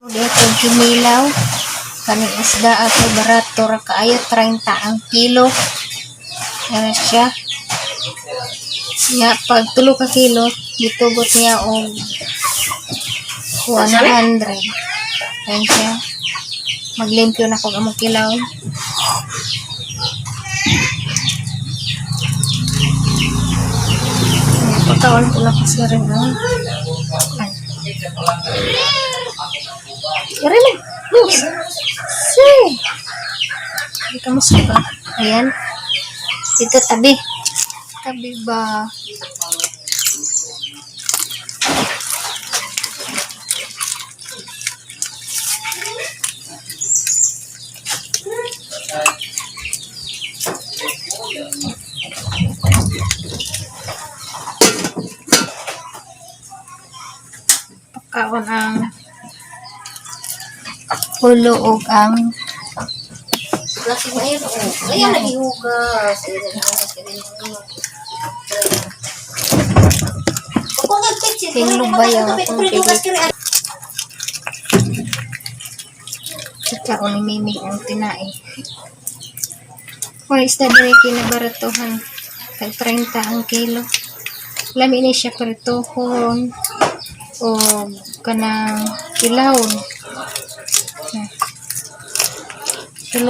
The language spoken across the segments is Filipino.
Dito jumilaw kaning isda ato barato ra kaayo 30 ang kilo. Ano siya? Ya pag tulo ka kilo gitugot niya og 100. Ayan siya. Maglimpyo na kog among kilaw. Pagkaon ko lang kasi rin Rin. Yes. See. Hindi ka masaka. Ayan. Dito tabi. Tabi ba? Pagkaon ang ulo og ang plastic na yun. Ayan, nagihugas. Tinlubayaw akong pili. Saka unimimig ang tinai. Kung isda diri kinabaratuhan tag 30 ang kilo. Lami ni siya pertuhon o kanang kilawon.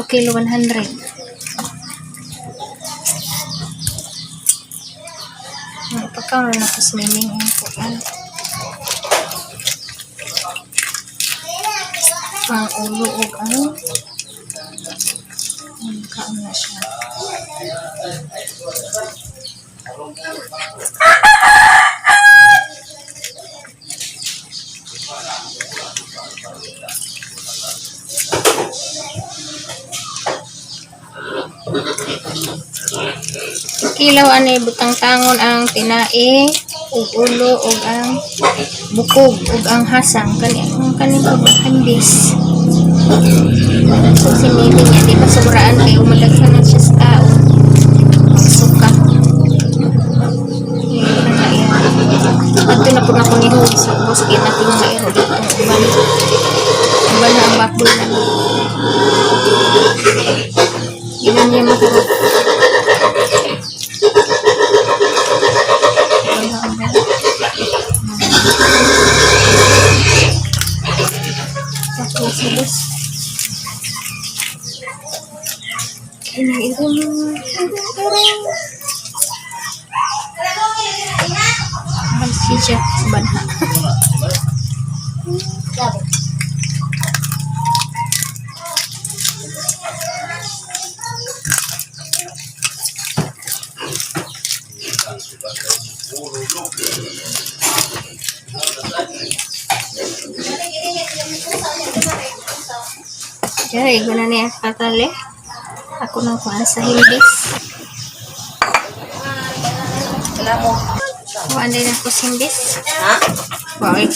Kilo 100. Pagkaon na ko swimming ang kuan. Ang ulo og ano. Kaon na siya. Kilaw ani butang tangon ang tinai ug ulo ug ang bukog ug ang hasang kani pagkambis. So sinili niya di ba sobraan kay umadaghan na siya sa tao. Suka. Adto na po na ko ni Hug sa bus kita ting mairo dito uban. Uban na ang bakbol na. Ilan niya makarot. Tapos ini masih siya banha. Jadi guna niya katali. Ako nang kuan sa himbis. Kuan din ako sa himbis. Ha? Bakit?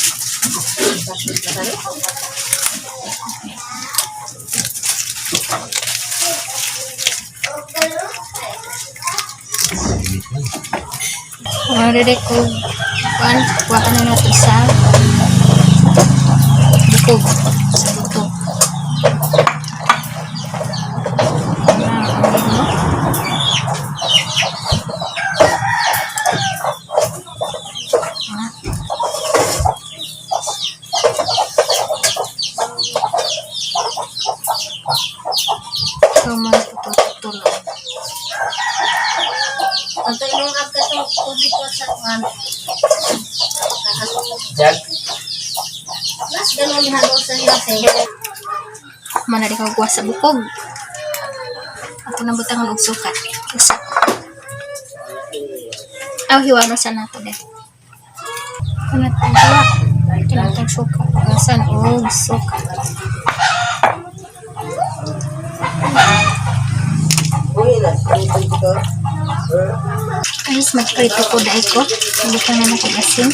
Ada ko kuan na natin isa. Bukog. Ang tayo nung agkatong tubig ko sa kuhan. Jag. Mas ganun halo sa hilase. Mana di kau sa bukog. Ako nang butang og suka. Usa. Aw hiwano sa nato deh. Kunat ang suka. Kinatang suka. Asan og suka. Guys, magprito ko dahil ko. Hindi ka na nakagasin.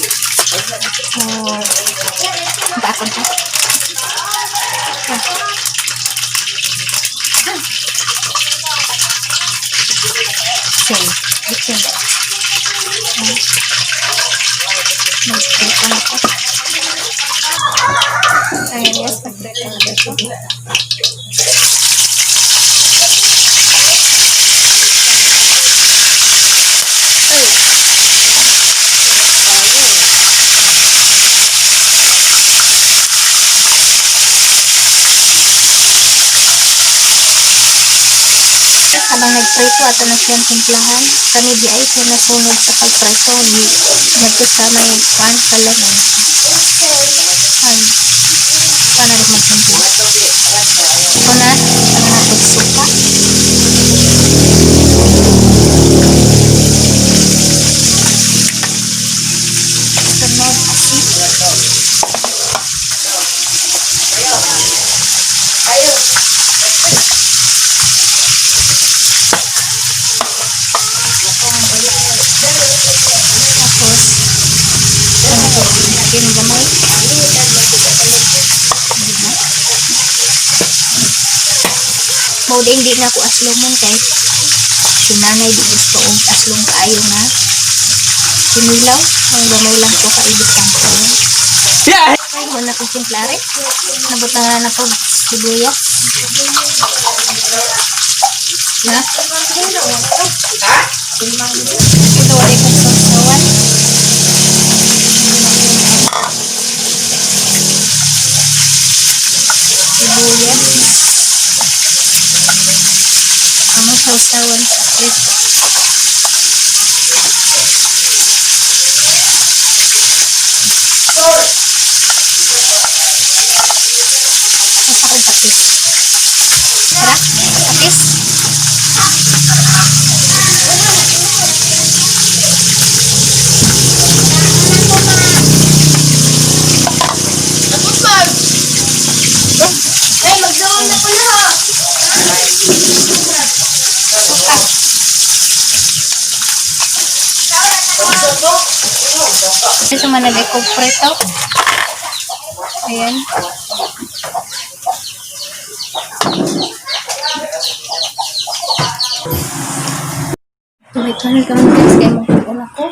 So, bakon ka. Same. Bitsin ba? Magprito na ko. Ayan yan. sibuyas. Nag-prito na dito. Habang nagprito ato na siyang timplahan, kami di ay siya nasunod sa pagprito ni nagto sa may pan pala na paano rin magtimpla ito na ang natong suka sunod tapos ano ito lagyan gamay mauda hindi na ako aslomon kahit si nanay di gusto og aslong kaayo na sinilaw ang gamay lang ko kaibisan ko ay wala ko simplare nabutangan na ko sibuyas na ito wala ko sausawan sibuyas amo sausawan sa prito asa ko patis tara patis ito man nag-eco preto ayan tuloy-tuloy kami guys kaya magpapula ko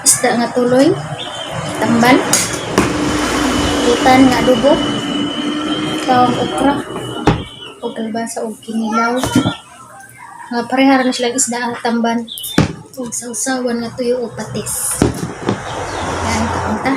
isda nga tuloy tambal utan nga adobo tawang okra o kalbasa o kinilaw nga parehara na silang isda ang tamban o sausawan nga tuyo o patis yan kapunta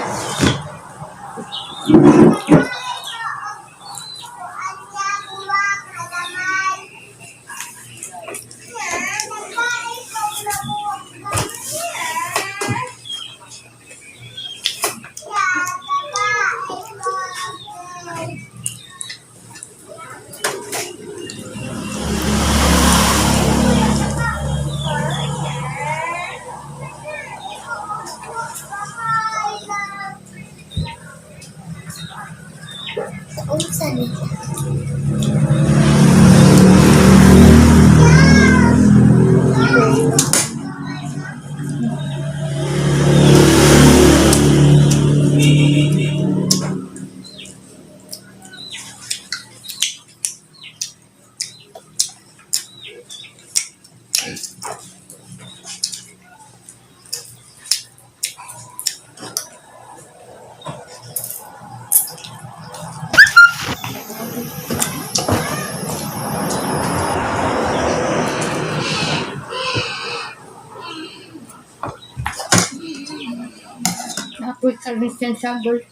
Napoy service yan sa gold.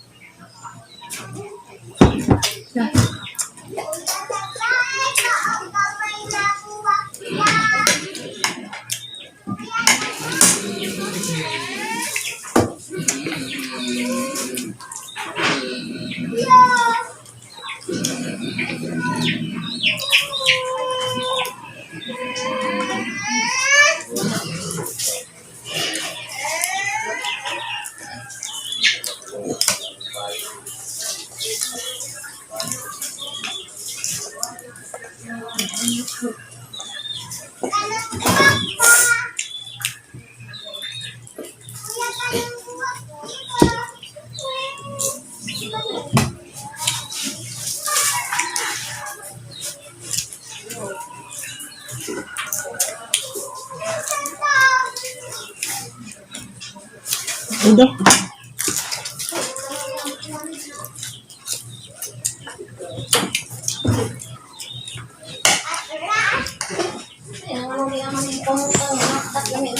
Udah. uri ang mga pamutang, nakakatami